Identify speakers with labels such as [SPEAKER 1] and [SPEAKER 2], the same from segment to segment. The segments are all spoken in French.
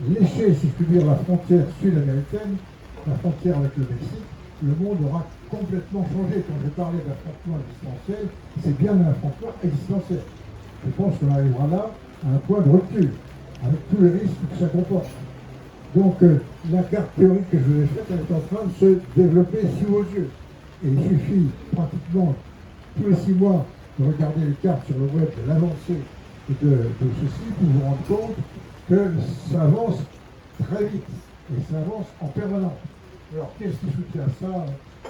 [SPEAKER 1] lécher, si je puis dire, la frontière sud-américaine, la frontière avec le Mexique, le monde aura complètement changé. Quand je parlais d'affrontement existentiel, c'est bien un affrontement existentiel. Je pense qu'on arrivera là à un point de rupture, avec tous les risques que ça comporte. Donc la carte théorique que je vous ai faite, elle est en train de se développer sous vos yeux. Et il suffit pratiquement tous les 6 mois de regarder les cartes sur le web, de l'avancée de ceci, pour vous rendre compte que ça avance très vite, et ça avance en permanence. Alors qu'est-ce qui soutient ça?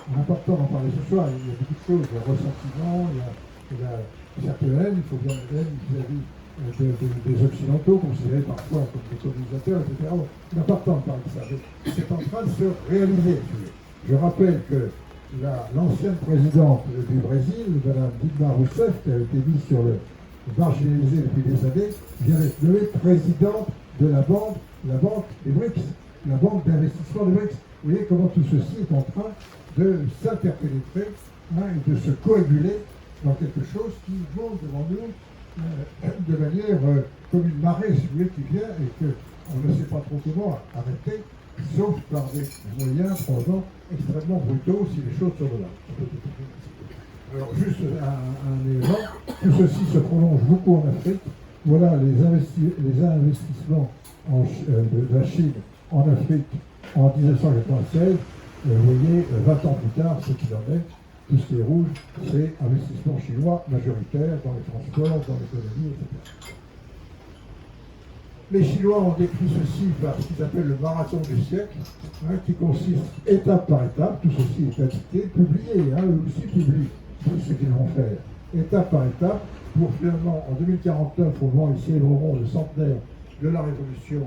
[SPEAKER 1] On n'a pas le temps d'en parler ce soir, il y a beaucoup de choses, le ressentiment, il y a certaines haines, il faut bien une haine vis-à-vis des Occidentaux, considérés parfois comme des colonisateurs, etc. On n'a pas le temps de parler de ça, mais c'est en train de se réaliser. Je rappelle que l'ancienne présidente du Brésil, Mme Dilma Rousseff, qui a été mise sur le marginalisée depuis des années, vient d'être nommée présidente de la banque des BRICS, la banque d'investissement des BRICS. Vous voyez comment tout ceci est en train de s'interpénétrer et de se coaguler dans quelque chose qui monte devant nous de manière comme une marée, si vous voulez, qui vient et qu'on ne sait pas trop comment arrêter, sauf par des moyens probablement extrêmement brutaux si les choses sont de là. Alors juste un élément, tout ceci se prolonge beaucoup en Afrique. Voilà les investissements de la Chine en Afrique en 1996. Vous voyez, 20 ans plus tard, ce qu'il en est, tout ce qui est rouge, c'est investissement chinois majoritaire dans les transports, dans l'économie, etc. Les Chinois ont décrit ceci par ce qu'ils appellent le marathon du siècle, qui consiste étape par étape, tout ceci est indiqué, publié, eux aussi publient tout ce qu'ils vont faire, étape par étape, pour finalement, en 2049, au moment où ils célébreront le centenaire de la révolution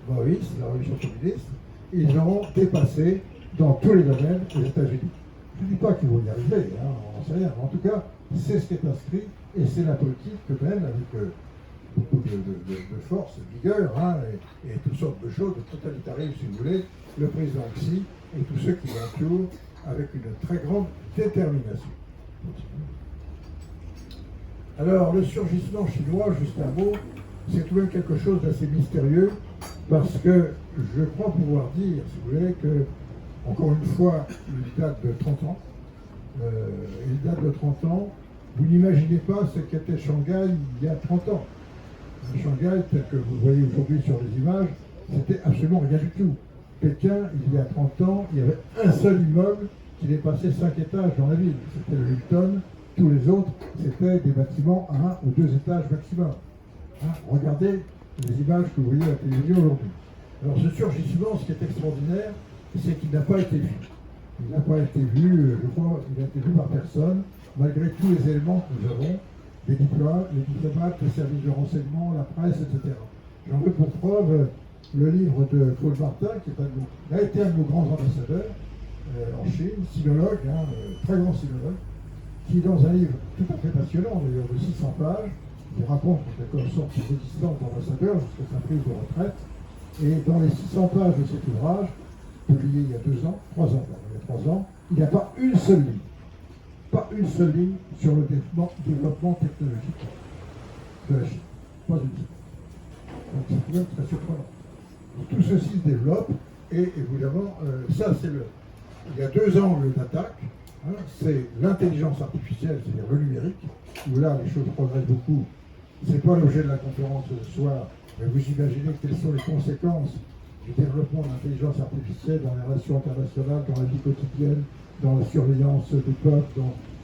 [SPEAKER 1] maoïste, la révolution communiste, ils auront dépassé dans tous les domaines les États-Unis. Je ne dis pas qu'ils vont y arriver, on n'en sait rien, mais en tout cas, c'est ce qui est inscrit, et c'est la politique que mène avec beaucoup de force, de vigueur, et toutes sortes de choses, de totalitarisme si vous voulez, le président Xi et tous ceux qui l'entourent avec une très grande détermination. Alors, le surgissement chinois, juste un mot, c'est tout de même quelque chose d'assez mystérieux, parce que je crois pouvoir dire, si vous voulez, que, encore une fois, il date de 30 ans, vous n'imaginez pas ce qu'était Shanghai il y a 30 ans. Shanghai, tel que vous voyez aujourd'hui sur les images, c'était absolument rien du tout. Pékin, il y a 30 ans, il y avait un seul immeuble qui dépassait 5 étages dans la ville. C'était le Hilton. Tous les autres, c'était des bâtiments à 1 ou 2 étages maximum. Regardez les images que vous voyez à la télévision aujourd'hui. Alors ce surgissement, ce qui est extraordinaire, c'est qu'il n'a pas été vu. Il n'a pas été vu, je crois, il n'a été vu par personne, malgré tous les éléments que nous avons, les diplomates, les services de renseignement, la presse, etc. J'en veux pour preuve le livre de Paul Martin, qui a été un de nos grands ambassadeurs en Chine, sinologue, très grand sinologue, qui dans un livre tout à fait passionnant, d'ailleurs de 600 pages, qui raconte une sorte de résistance d'ambassadeur jusqu'à sa prise de retraite. Et dans les 600 pages de cet ouvrage, publié il y a 2 ans, 3 ans, il y a 3 ans, il n'y a pas une seule ligne. Pas une seule ligne sur le développement technologique de la Chine. Pas une seule. Donc c'est quand même très surprenant. Tout ceci se développe et évidemment, ça c'est il y a 2 angles d'attaque. C'est l'intelligence artificielle, c'est-à-dire le numérique, où là les choses progressent beaucoup. C'est pas l'objet de la conférence de ce soir, mais vous imaginez quelles sont les conséquences du développement de l'intelligence artificielle dans les relations internationales, dans la vie quotidienne, dans la surveillance des peuples,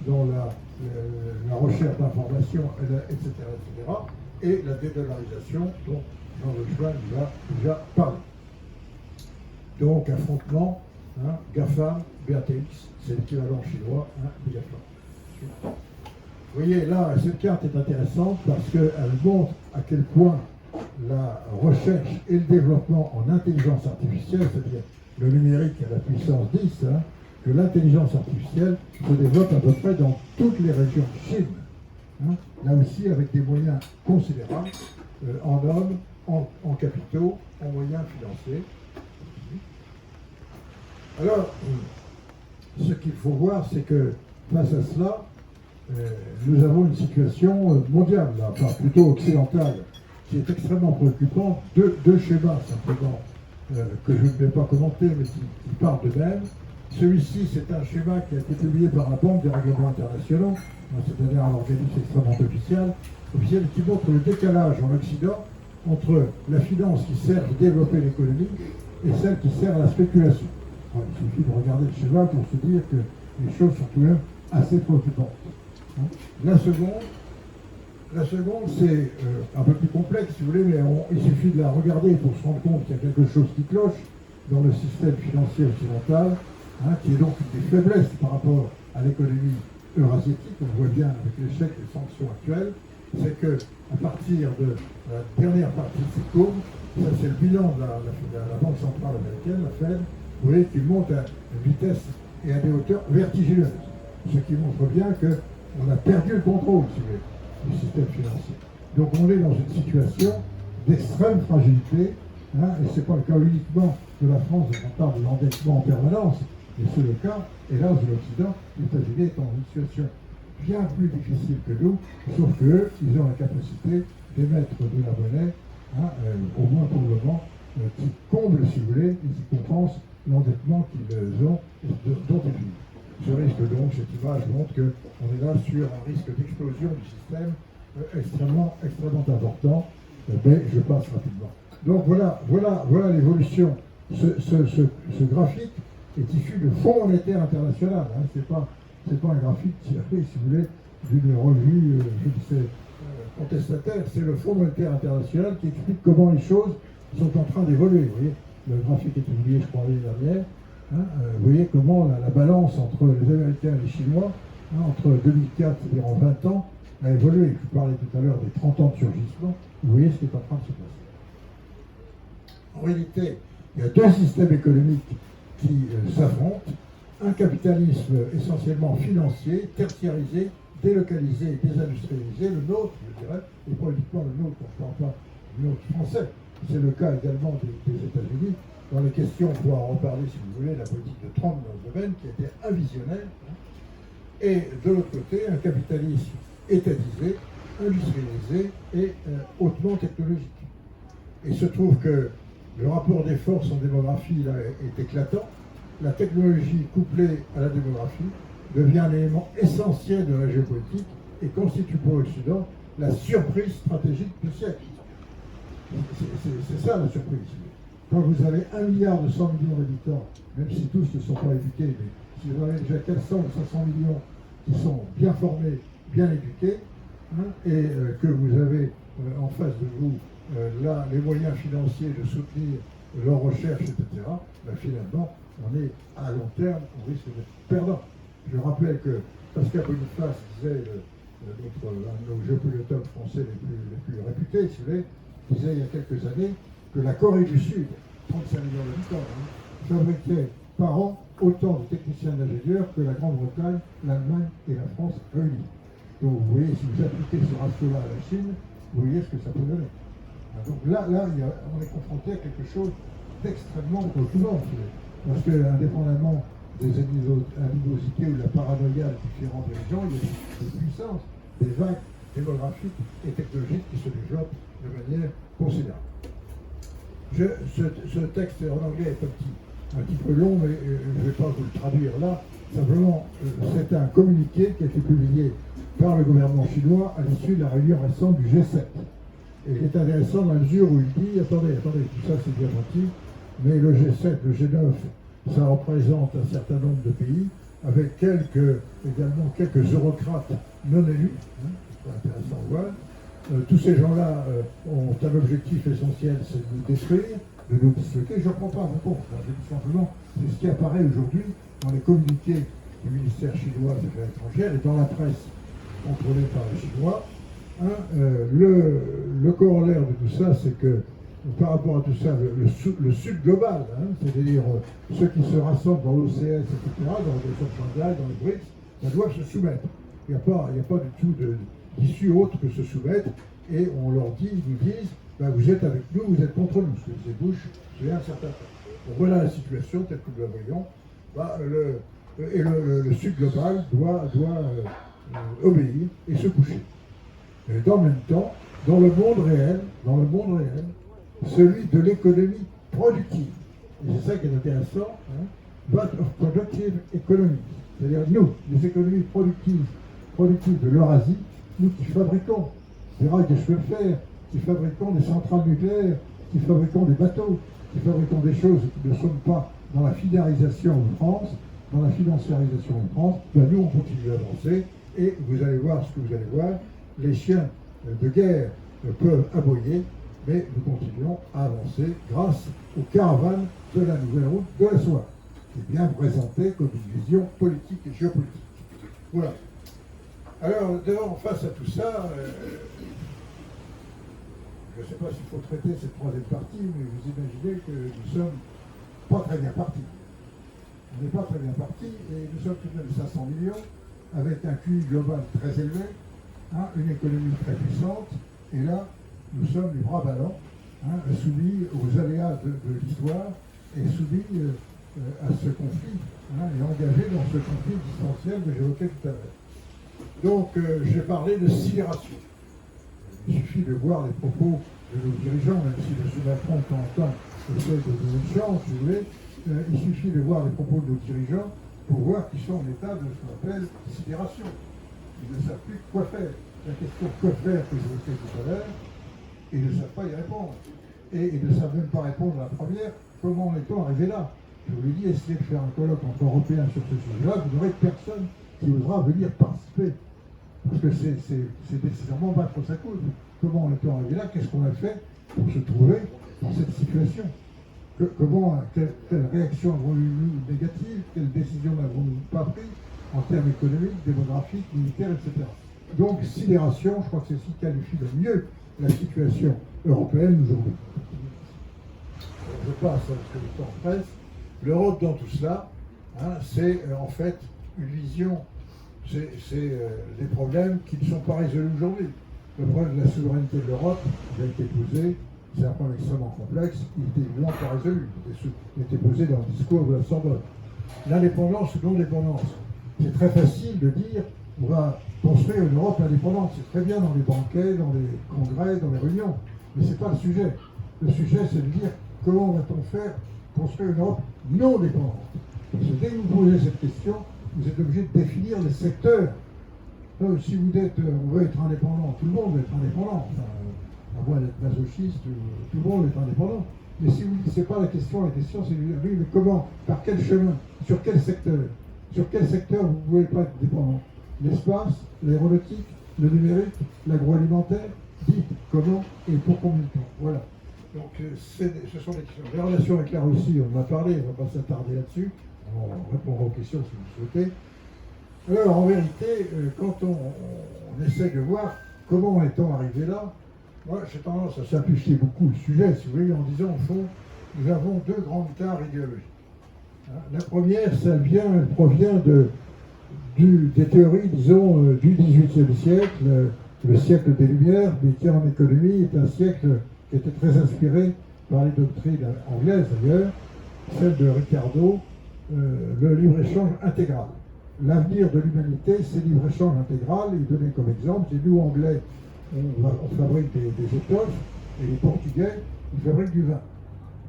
[SPEAKER 1] dans la recherche d'informations, etc., etc., et la dédollarisation dont Jean Lejeune va déjà parler. Donc, affrontement, GAFAM, BATX, c'est l'équivalent chinois de GAFAM. Vous voyez, là, cette carte est intéressante parce qu'elle montre à quel point la recherche et le développement en intelligence artificielle, c'est-à-dire le numérique à la puissance 10, que l'intelligence artificielle se développe à peu près dans toutes les régions de Chine. Là aussi avec des moyens considérables, en hommes, en capitaux, en moyens financiers. Alors, ce qu'il faut voir, c'est que face à cela, nous avons une situation mondiale, enfin plutôt occidentale, qui est extrêmement préoccupant. Deux schémas simplement que je ne vais pas commenter, mais qui parlent d'eux-mêmes. Celui-ci, c'est un schéma qui a été publié par la Banque des règlements internationaux, c'est-à-dire un organisme extrêmement officiel, qui montre le décalage en Occident entre la finance qui sert à développer l'économie et celle qui sert à la spéculation. Alors, il suffit de regarder le schéma pour se dire que les choses sont tout de même assez préoccupantes. La seconde, c'est un peu plus complexe, si vous voulez, mais il suffit de la regarder pour se rendre compte qu'il y a quelque chose qui cloche dans le système financier occidental, qui est donc une des faiblesses par rapport à l'économie eurasiatique. On voit bien avec l'échec des sanctions actuelles, c'est que à partir de la dernière partie de cette courbe, ça c'est le bilan de la Banque centrale américaine, la Fed, vous voyez qu'il monte à une vitesse et à des hauteurs vertigineuses, ce qui montre bien qu'on a perdu le contrôle, si vous voulez, du système financier. Donc on est dans une situation d'extrême fragilité, et ce n'est pas le cas uniquement de la France, on parle de l'endettement en permanence, mais c'est le cas, hélas, de l'Occident. Les États-Unis est dans une situation bien plus difficile que nous, sauf qu'eux, ils ont la capacité d'émettre de la monnaie, au moins pour le moment, qui comble, si vous voulez, et qui compense l'endettement qu'ils ont, dont ils vivent. Ce risque donc, cette image montre qu'on est là sur un risque d'explosion du système extrêmement important, mais je passe rapidement. Donc voilà l'évolution. Ce graphique est issu du Fonds monétaire international. C'est pas un graphique tiré, si vous voulez, d'une revue, je ne sais, contestataire. C'est le Fonds monétaire international qui explique comment les choses sont en train d'évoluer. Vous voyez, le graphique est publié, je crois, l'année dernière. Vous voyez comment la balance entre les Américains et les Chinois, entre 2004, c'est-à-dire en 20 ans, a évolué. Je parlais tout à l'heure des 30 ans de surgissement. Vous voyez ce qui est en train de se passer. En réalité, il y a deux systèmes économiques qui s'affrontent. Un capitalisme essentiellement financier, tertiarisé, délocalisé et désindustrialisé, le nôtre, je dirais, et pas uniquement le nôtre, on ne parle pas du nôtre français. C'est le cas également des États-Unis. Dans les questions, on pourra en reparler, si vous voulez, la politique de Trump dans ce domaine, qui était un visionnaire. Et de l'autre côté, un capitalisme étatisé, industrialisé et hautement technologique. Il se trouve que le rapport des forces en démographie là, est éclatant. La technologie couplée à la démographie devient un élément essentiel de la géopolitique et constitue pour l'Occident la surprise stratégique du siècle. C'est ça la surprise. Quand vous avez 1,1 milliard d'habitants, même si tous ne sont pas éduqués, mais si vous avez déjà 400 ou 500 millions qui sont bien formés, bien éduqués, et que vous avez en face de vous là les moyens financiers de soutenir leur recherche, etc., finalement, on est à long terme, on risque d'être perdant. Je rappelle que Pascal Boniface disait, un de nos géopolitologues français les plus réputés, si vous voulez, disait il y a quelques années que la Corée du Sud, 35 millions d'habitants, fabriquait par an autant de techniciens d'ingénieurs que la Grande-Bretagne, l'Allemagne et la France réunies. Donc vous voyez, si vous appliquez ce ratio-là à la Chine, vous voyez ce que ça peut donner. Donc là on est confronté à quelque chose d'extrêmement préoccupant, parce que, indépendamment des animosités ou de la paranoïa différentes des gens, il y a des puissances, des vagues démographiques et technologiques qui se développent de manière considérable. Ce texte en anglais est un petit peu long, mais je ne vais pas vous le traduire là. Simplement, c'est un communiqué qui a été publié par le gouvernement chinois à l'issue de la réunion récente du G7. Et il est intéressant dans la mesure où il dit, attendez, tout ça c'est bien gentil, mais le G7, le G9, ça représente un certain nombre de pays, avec également quelques eurocrates non élus, c'est intéressant à voir. Tous ces gens-là ont un objectif essentiel, c'est de nous détruire, de nous disloquer. Je ne reprends pas à mon compte, je dis simplement, c'est ce qui apparaît aujourd'hui dans les communiqués du ministère chinois des Affaires étrangères et dans la presse contrôlée par les Chinois. Le corollaire de tout ça, c'est que par rapport à tout ça, le sud global, c'est-à-dire ceux qui se rassemblent dans l'OCS, etc., dans l'organisation de Shanghai, dans les BRICS, doivent se soumettre. Il n'y a pas du tout d'issue autre que se soumettre, et on leur dit, ils nous disent, vous êtes avec nous, vous êtes contre nous, ce que disait Bush il y a un certain temps. Donc voilà la situation telle que nous la voyons, le sud global doit obéir et se coucher. Dans le même temps, dans le monde réel, celui de l'économie productive. Et c'est ça qui est intéressant, hein, but of productive economy. C'est-à-dire nous, les économies productives de l'Eurasie, nous qui fabriquons des rails de chemin de fer, qui fabriquons des centrales nucléaires, qui fabriquons des bateaux, qui fabriquons des choses qui ne sont pas dans la financiarisation de France, ben nous on continue d'avancer et vous allez voir ce que vous allez voir, les chiens de guerre peuvent aboyer, mais nous continuons à avancer grâce aux caravanes de la nouvelle route de la soie, qui est bien présentée comme une vision politique et géopolitique. Voilà. Alors, face à tout ça, je ne sais pas s'il faut traiter cette troisième partie, mais vous imaginez que nous sommes pas très bien partis. On n'est pas très bien partis, et nous sommes tout de même 500 millions, avec un QI global très élevé, hein, une économie très puissante, et là, nous sommes les bras ballants, hein, soumis aux aléas de l'histoire, et soumis à ce conflit, hein, et engagés dans ce conflit existentiel que j'évoquais tout à l'heure. Donc, j'ai parlé de sidération. Il suffit de voir les propos de nos dirigeants, même si M. Macron, de temps en temps, essaie de donner une chance, si vous voulez, il suffit de voir les propos de nos dirigeants pour voir qu'ils sont en état de ce qu'on appelle sidération. Ils ne savent plus quoi faire. La question que faire que j'évoquais tout à l'heure, ils ne savent pas y répondre. Et ils ne savent même pas répondre à la première, comment en est-on arrivé là? Je vous l'ai dit, essayez de faire un colloque entre Européens sur ce sujet-là, vous n'aurez personne qui osera venir participer. Parce que c'est nécessairement battre sa cause. Comment on est arrivé là? Qu'est-ce qu'on a fait pour se trouver dans cette situation? Quelle réaction avons-nous négative? Quelles décisions n'avons-nous pas prises en termes économiques, démographiques, militaires, etc. Donc, sidération, je crois que c'est ce qui qualifie le mieux la situation européenne aujourd'hui. Je passe parce que le temps presse. L'Europe dans tout cela, hein, c'est en fait une vision. C'est des problèmes qui ne sont pas résolus aujourd'hui. Le problème de la souveraineté de l'Europe, qui a été posé, c'est un problème extrêmement complexe, il était évidemment pas résolu. Il était posé dans le discours de la Sorbonne. L'indépendance ou non-dépendance, c'est très facile de dire on va construire une Europe indépendante. C'est très bien dans les banquets, dans les congrès, dans les réunions, mais ce n'est pas le sujet. Le sujet, c'est de dire comment va-t-on faire construire une Europe non dépendante. Parce que dès que vous posez cette question, vous êtes obligé de définir les secteurs. Si vous dites on veut être indépendant, tout le monde veut être indépendant. Enfin, à moins d'être masochiste, tout le monde veut être indépendant. Mais si vous dites c'est pas la question c'est de dire oui, mais comment, par quel chemin, sur quel secteur vous ne pouvez pas être dépendant? L'espace, l'aéronautique, le numérique, l'agroalimentaire, dites comment et pour combien de temps. Voilà. Donc ce sont des questions. Les relations avec la Russie, on en a parlé, on ne va pas s'attarder là-dessus. On répondra aux questions si vous souhaitez. Alors, en vérité, quand on essaie de voir comment est-on arrivé là, moi, j'ai tendance à simplifier beaucoup le sujet, si vous voulez, en disant, au fond, nous avons deux grandes tares idéologiques. La première, elle provient des théories, disons, du XVIIIe siècle, le siècle des Lumières, mais qui en économie est un siècle qui était très inspiré par les doctrines anglaises, d'ailleurs, celle de Ricardo, le libre-échange intégral. L'avenir de l'humanité, c'est le libre-échange intégral. Il donnait comme exemple, c'est nous, Anglais, on fabrique des étoffes, et les Portugais, ils fabriquent du vin.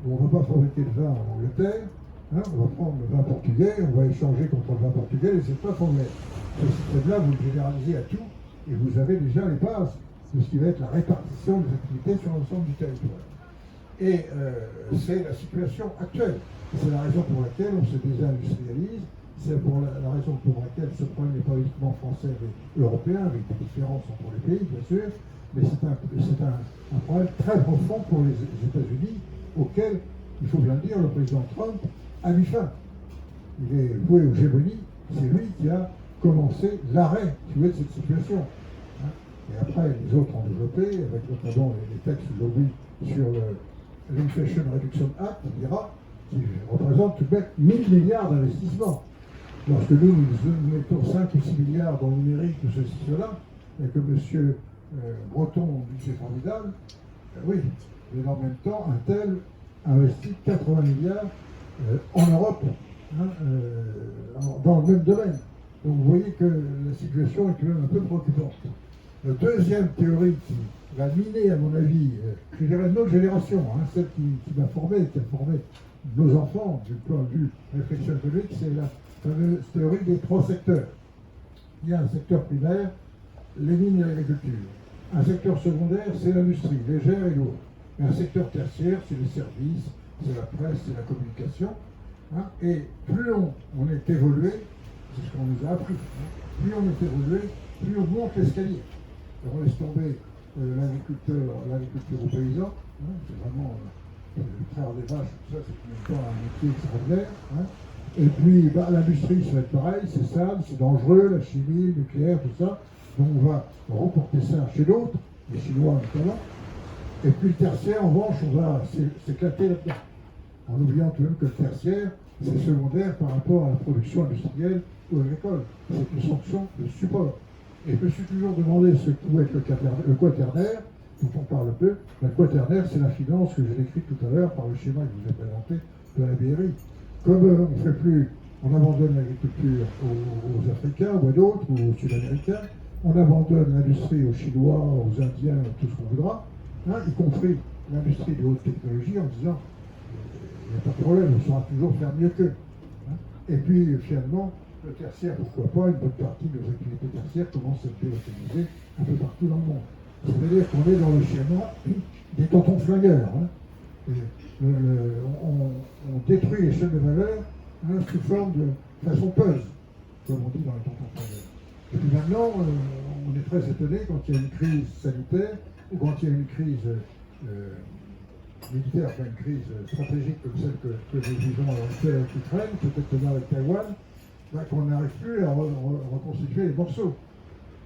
[SPEAKER 1] On ne va pas fabriquer le vin en Angleterre, hein, on va prendre le vin portugais, on va échanger contre le vin portugais les étoffes anglaises. Ce système-là, vous le généralisez à tout, et vous avez déjà les bases de ce qui va être la répartition des activités sur l'ensemble du territoire. Et c'est la situation actuelle. C'est la raison pour laquelle on se désindustrialise, c'est pour la raison pour laquelle ce problème n'est pas uniquement français mais européen, avec des différences entre les pays, bien sûr, mais c'est un problème très profond pour les États-Unis, auquel, il faut bien le dire, le président Trump a mis fin. Il est voué aux gémonies, c'est lui qui a commencé l'arrêt, si vous voulez, de cette situation. Et après, les autres ont développé, avec notamment les textes lobby sur l'Inflation Reduction Act, qui représente tout de même 1000 milliards d'investissements. Lorsque nous mettons 5 ou 6 milliards dans le numérique, ou ceci, cela, et que M. Breton dit c'est formidable, oui, mais en même temps, Intel investit 80 milliards en Europe, dans le même domaine. Donc vous voyez que la situation est quand même un peu préoccupante. La deuxième théorie va miner, à mon avis, je dirais notre génération, hein, celle qui m'a formé, qui a formé nos enfants, du point de vue réflexion économique, c'est la fameuse théorie des trois secteurs. Il y a un secteur primaire, les mines et l'agriculture. Un secteur secondaire, c'est l'industrie, légère et lourde. Et un secteur tertiaire, c'est les services, c'est la presse, c'est la communication. Hein. Et plus on est évolué, c'est ce qu'on nous a appris, hein, plus on est évolué, plus on monte l'escalier. On laisse tomber l'agriculture aux paysans, hein, c'est vraiment le frère des vaches, tout ça, c'est même pas un métier extraordinaire. Hein. Et puis l'industrie, ça va être pareil, c'est sale, c'est dangereux, la chimie, le nucléaire, tout ça. Donc on va reporter ça chez d'autres, les Chinois notamment. Et puis le tertiaire, en revanche, on va s'éclater là-dedans. En oubliant tout de même que le tertiaire, c'est secondaire par rapport à la production industrielle ou agricole. C'est une sanction de support. Et je me suis toujours demandé ce que pouvait être le quaternaire, dont on parle peu. Le quaternaire, c'est la finance que j'ai décrite tout à l'heure par le schéma que je vous ai présenté de la BRI. Comme on fait plus, on abandonne l'agriculture aux Africains ou à d'autres, ou aux Sud-Américains, on abandonne l'industrie aux Chinois, aux Indiens, tout ce qu'on voudra, hein, y compris l'industrie de haute technologie, en disant il n'y a pas de problème, on saura toujours faire mieux qu'eux. Hein. Et puis finalement, le tertiaire, pourquoi pas, une bonne partie de nos activités tertiaires commencent à être délocalisées un peu partout dans le monde. C'est-à-dire qu'on est dans le schéma des tontons flingueurs. Hein. On détruit les chaînes de valeur, hein, sous forme de façon puzzle, comme on dit dans les tontons flingueurs. Et puis maintenant, on est très étonné quand il y a une crise sanitaire ou quand il y a une crise militaire, enfin une crise stratégique comme celle que nous vivons avec l'Ukraine, peut-être demain avec Taïwan, qu'on n'arrive plus à reconstituer les morceaux.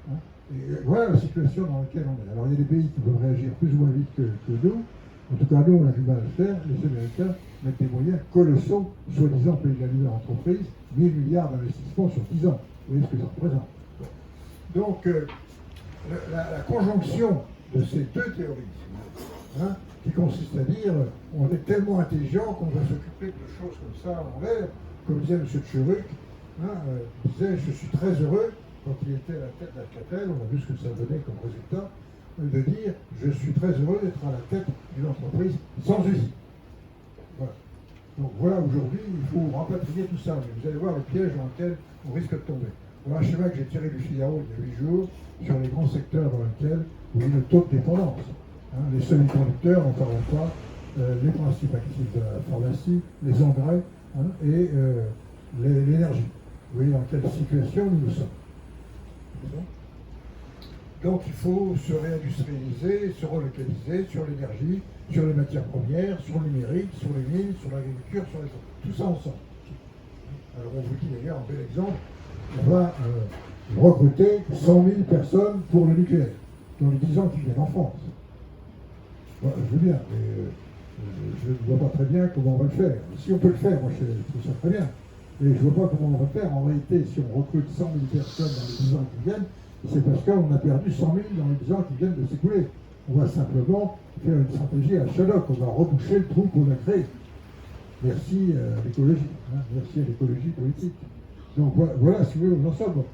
[SPEAKER 1] Hein. Et voilà la situation dans laquelle on est. Alors il y a des pays qui peuvent réagir plus ou moins vite que nous. En tout cas, nous, on a du mal à le faire. Les Américains mettent des moyens colossaux, soi-disant pays de la nouvelle entreprise, 1000 milliards d'investissements sur 10 ans. Vous voyez ce que ça représente. Donc, la conjonction de ces deux théories, hein, qui consiste à dire on est tellement intelligent qu'on va s'occuper de choses comme ça en l'air, comme disait M. Tcheruc, hein, disait je suis très heureux, quand il était à la tête d'Alcatel, on a vu ce que ça donnait comme résultat, de dire je suis très heureux d'être à la tête d'une entreprise sans usine. Voilà. Donc voilà, aujourd'hui, il faut rapatrier tout ça, mais vous allez voir le piège dans lequel on risque de tomber. Voilà un schéma que j'ai tiré du Figaro il y a 8 jours sur les grands secteurs dans lesquels il y a une taux de dépendance. Hein, les semi-conducteurs, on ne parle pas, les principes actifs de la pharmacie, les engrais, hein, et l'énergie. Vous voyez dans quelle situation nous sommes. Donc il faut se réindustrialiser, se relocaliser sur l'énergie, sur les matières premières, sur le numérique, sur les mines, sur l'agriculture, sur les autres. Tout ça ensemble. Alors on vous dit d'ailleurs, un bel exemple, on va recruter 100 000 personnes pour le nucléaire dans les 10 ans qui viennent en France. Voilà, je veux bien, mais je ne vois pas très bien comment on va le faire. Si on peut le faire, moi je trouve ça très bien. Et je ne vois pas comment on va faire. En réalité, si on recrute 100 000 personnes dans les 10 ans qui viennent, c'est parce qu'on a perdu 100 000 dans les 10 ans qui viennent de s'écouler. On va simplement faire une stratégie à Sherlock, on va reboucher le trou qu'on a créé. Merci à l'écologie, hein, merci à l'écologie politique. Donc voilà, si vous voulez, dans l'ensemble,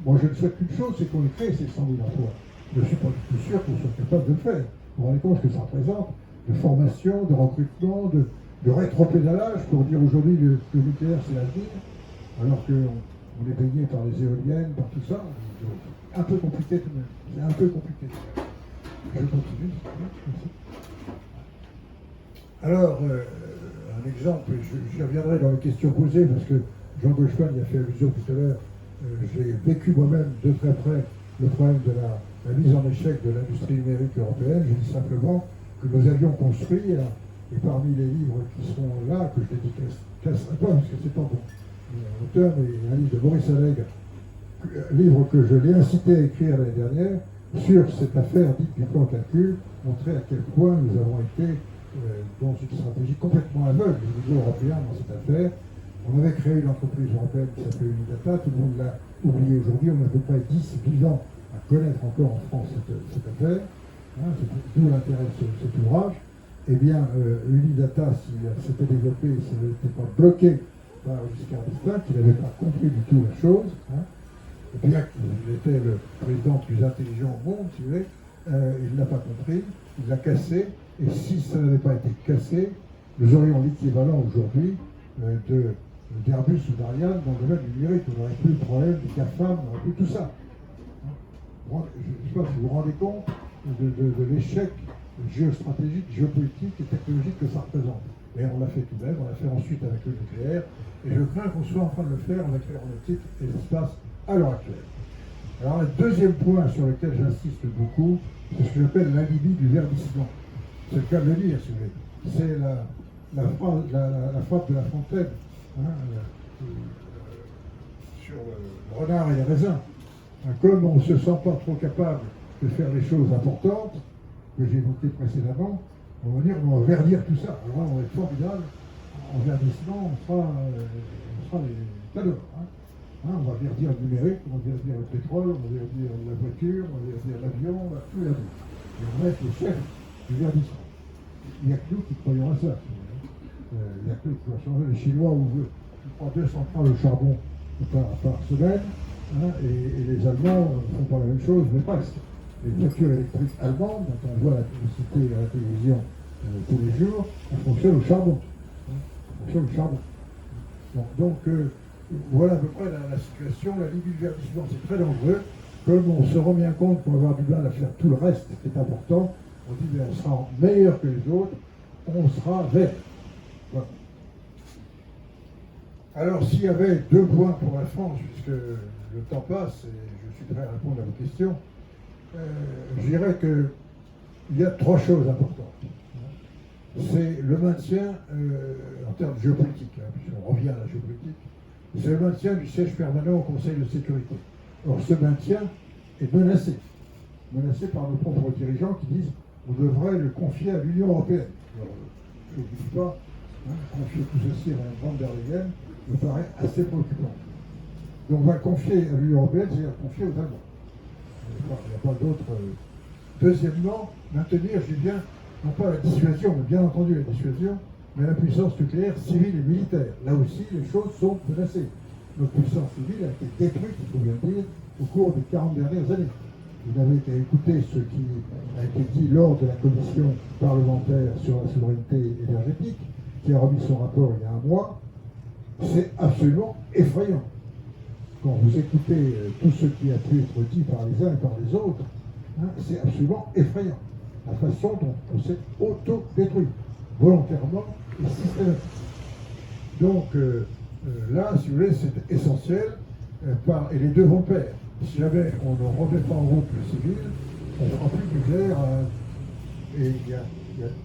[SPEAKER 1] moi je ne souhaite qu'une chose, c'est qu'on ait créé ces 100 000 emplois. Je ne suis pas du tout sûr qu'on soit capable de le faire. Vous vous rendez compte ce que ça représente de formation, de recrutement, de rétropédalage pour dire aujourd'hui le nucléaire c'est l'avenir, alors qu'on est baigné par les éoliennes, par tout ça. Un peu compliqué tout de même. C'est un peu compliqué. Je continue. Alors, un exemple, je reviendrai dans les questions posées parce que Jean Gauchmann y a fait allusion tout à l'heure. J'ai vécu moi-même de très près le problème de la mise en échec de l'industrie numérique européenne. Je dis simplement que nous avions construit, et parmi les livres qui sont là, que je dédicacerai pas parce que c'est pas bon, l'auteur, mais un livre de Maurice Allègre, livre que je l'ai incité à écrire l'année dernière, sur cette affaire dite du plan calcul, montrer à quel point nous avons été dans une stratégie complètement aveugle au niveau européen dans cette affaire. On avait créé une entreprise européenne qui s'appelait Unidata, tout le monde l'a oublié aujourd'hui, on a à peu près 10 ans à connaître encore en France cette affaire, hein, d'où l'intérêt de cet ouvrage. Eh bien, Unidata, si elle s'était développée, si elle n'était pas bloquée par Giscard d'Estaing, qu'il n'avait pas compris du tout la chose, hein, bien qu'il était le président le plus intelligent au monde, si vous voulez, il ne l'a pas compris, il l'a cassé, et si ça n'avait pas été cassé, nous aurions l'équivalent aujourd'hui d'Airbus ou d'Ariane dans le domaine du numérique. On n'aurait plus le problème des GAFAM, on n'aurait plus tout ça. Je ne sais pas si vous vous rendez compte de l'échec géostratégique, géopolitique et technologique que ça représente. Et on l'a fait tout de même, on l'a fait ensuite avec le nucléaire, et je crains qu'on soit en train de le faire avec l'aéronautique et l'espace à l'heure actuelle. Alors le deuxième point sur lequel j'insiste beaucoup, c'est ce que j'appelle l'alibi du verdissement. C'est le cas de le dire, si vous voulez. C'est la frappe de La Fontaine, sur le renard et les raisins. Comme on ne se sent pas trop capable de faire les choses importantes, que j'ai évoquées précédemment, on va dire on va verdir tout ça. Alors là, on va être formidable. En verdissement, on sera les cadors. On va verdir le numérique, on va verdir le pétrole, on va verdir la voiture, on va verdir l'avion, on va tout verdir. Et on va être le chef du verdissement. Il n'y a que nous qui croyons à ça. Il n'y a que nous qui va changer. Les Chinois ouvrent, je crois, 2 centrales au charbon par semaine, et les Allemands ne font pas la même chose, mais presque. Les voitures électriques allemandes, dont on voit la publicité à la télévision tous les jours, elles fonctionnent au charbon. Donc, voilà à peu près la situation, la ligne du verdissement, c'est très dangereux. Comme on se rend bien compte qu'on va avoir du mal à faire tout le reste qui est important, on dit bien, on sera meilleur que les autres, on sera vert. Voilà. Alors s'il y avait 2 points pour la France, puisque le temps passe et je suis prêt à répondre à vos questions, je dirais qu'il y a 3 choses importantes. C'est le maintien, en termes géopolitiques, puisqu'on revient à la géopolitique, c'est le maintien du siège permanent au Conseil de sécurité. Or, ce maintien est menacé par nos propres dirigeants qui disent on devrait le confier à l'Union européenne. Alors, je ne dis pas, confier tout ceci à Mme van der Leyen me paraît assez préoccupant. Donc, on va le confier à l'Union européenne, c'est-à-dire le confier aux Allemands. Il n'y a pas d'autre. Deuxièmement, maintenir, je dis bien, non pas la dissuasion, mais bien entendu la dissuasion, mais la puissance nucléaire civile et militaire. Là aussi, les choses sont menacées. Notre puissance civile a été détruite, il faut bien dire, au cours des 40 dernières années. Vous n'avez qu'à écouter ce qui a été dit lors de la commission parlementaire sur la souveraineté énergétique, qui a remis son rapport il y a un mois. C'est absolument effrayant. Quand vous écoutez tout ce qui a pu être dit par les uns et par les autres, c'est absolument effrayant. La façon dont on s'est auto-détruit, volontairement et systématiquement. Donc là, si vous voulez, c'est essentiel, et les deux vont de pair. Si jamais on ne remet pas en route le civil, on ne fera plus de nucléaire, et il y a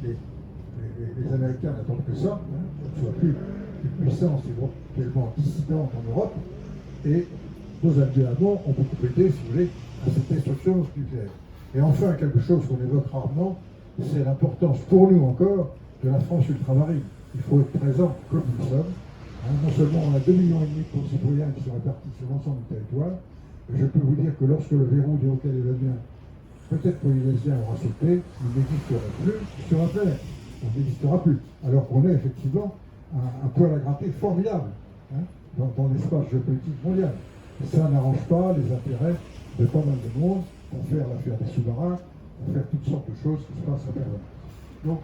[SPEAKER 1] les Américains n'attendent que ça, qu'on ne soit plus une puissance éventuellement dissidente en Europe, et nos alliés allemands ont beaucoup aidé, si vous voulez, à cette destruction nucléaire. Et enfin, quelque chose qu'on évoque rarement, c'est l'importance pour nous encore de la France ultramarine. Il faut être présent comme nous sommes. Non seulement on a 2,5 millions de concitoyens qui sont répartis sur l'ensemble du territoire, je peux vous dire que lorsque le verrou des Hauts-Calédoniens, peut-être polynésien, aura sauté, il n'existera plus sur la planète. On n'existera plus. Alors qu'on est effectivement un poil à gratter formidable dans l'espace géopolitique mondial. Et ça n'arrange pas les intérêts de pas mal de monde pour faire l'affaire des sous-marins, pour faire toutes sortes de choses qui se passent en permanence. Donc,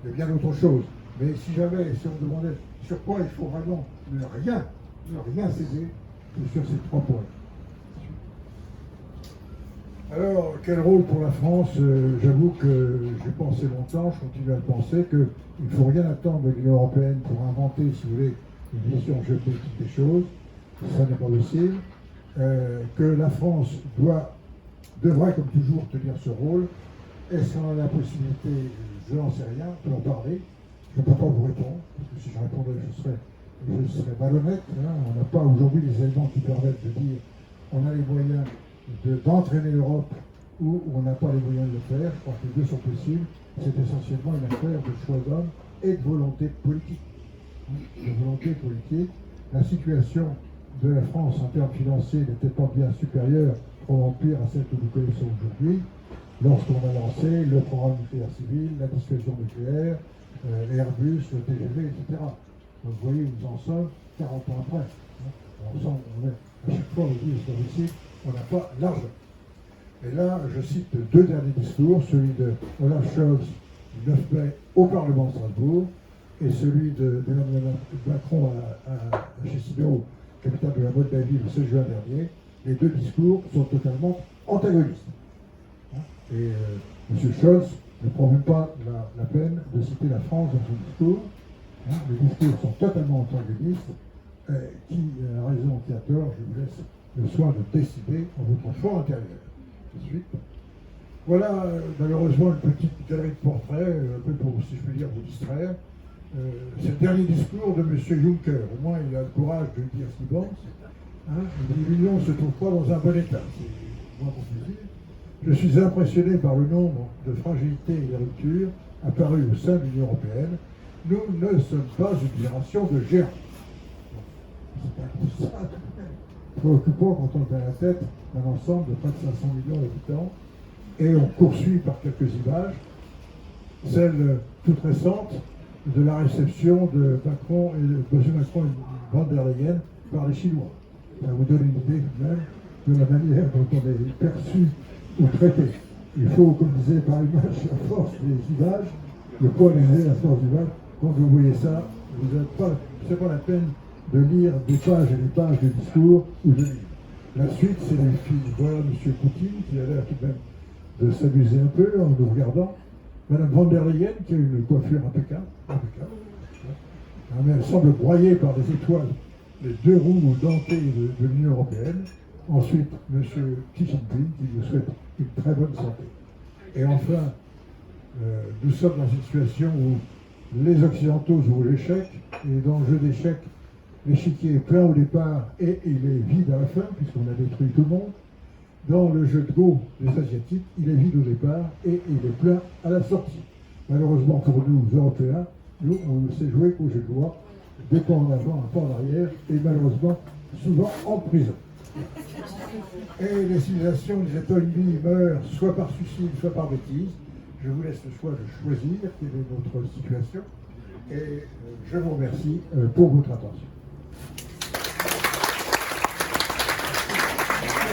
[SPEAKER 1] il y a bien d'autres choses. Mais si jamais, si on demandait sur quoi il faut vraiment ne rien céder, c'est sur ces 3 points. Alors, quel rôle pour la France? J'avoue que j'ai pensé longtemps, je continue à le penser, qu'il ne faut rien attendre de l'Union européenne pour inventer, si vous voulez, une vision géopolitique des choses. Ça n'est pas possible. Que la France devrait, comme toujours, tenir ce rôle. Est-ce qu'on a la possibilité? Je n'en sais rien, je peux en parler. Je ne peux pas vous répondre, parce que si je répondais, je serais malhonnête. On n'a pas aujourd'hui les éléments qui permettent de dire on a les moyens d'entraîner l'Europe ou on n'a pas les moyens de le faire. Je crois que les deux sont possibles. C'est essentiellement une affaire de choix d'homme et de volonté politique. La situation de la France en termes financiers n'était pas bien supérieure, probablement pire à celle que nous connaissons aujourd'hui, lorsqu'on a lancé le programme nucléaire civil, la dissuasion nucléaire, Airbus, le TGV, etc. Donc vous voyez où nous en sommes 40 ans après. On est, à chaque fois on dit, on n'a pas l'argent. Et là, je cite deux derniers discours, celui de Olaf Scholz du 9 mai au Parlement de Strasbourg et celui d'Emmanuel Macron à Chisinau, capitale de la Moldavie, le 16 juin dernier. Les deux discours sont totalement antagonistes. Et M. Scholz ne prend même pas la peine de citer la France dans son discours. Les discours sont totalement antagonistes. Qui a raison, qui a tort, je vous laisse le soin de décider en votre fort intérieur. Tout de suite. Voilà, malheureusement, une petite galerie de portraits, un peu pour, si je peux dire, vous distraire. C'est le dernier discours de M. Juncker. Au moins, il a le courage de dire ce qu'il pense. Il dit l'Union ne se trouve pas dans un bon état. C'est moins qu'on puisse dire. Je suis impressionné par le nombre de fragilités et de ruptures apparues au sein de l'Union européenne. Nous ne sommes pas une génération de géants. C'est préoccupant quand on est à la tête d'un ensemble de près de 500 millions d'habitants. Et on poursuit par quelques images, celle toute récente de la réception de Macron et de M. Macron et Van der Leyen par les Chinois. Ça vous donne une idée même de la manière dont on est perçu ou traité. Il faut, comme disait par image, la force des images, le poids des la force du mal. Quand vous voyez ça, c'est pas la peine de lire des pages et des pages de discours ou de livres. La suite, c'est les filles. Voilà M. Poutine qui a l'air tout de même de s'amuser un peu en nous regardant. Mme Van der Leyen qui a une coiffure impeccable. Mais elle semble broyée par des étoiles, les deux roues dentées de l'Union européenne. Ensuite, M. Xi Jinping qui nous souhaite une très bonne santé. Et enfin, nous sommes dans une situation où les Occidentaux jouent l'échec, et dans le jeu d'échecs, l'échiquier est plein au départ et il est vide à la fin, puisqu'on a détruit tout le monde. Dans le jeu de Go des Asiatiques, il est vide au départ et il est plein à la sortie. Malheureusement pour nous, Européens, nous, on ne sait jouer qu'au jeu de loi, des pas en avant, un pas en arrière, et malheureusement, souvent en prison. Et les civilisations, disait Toynbee, meurent soit par suicide, soit par bêtise. Je vous laisse le choix de choisir quelle est notre situation. Et je vous remercie pour votre attention.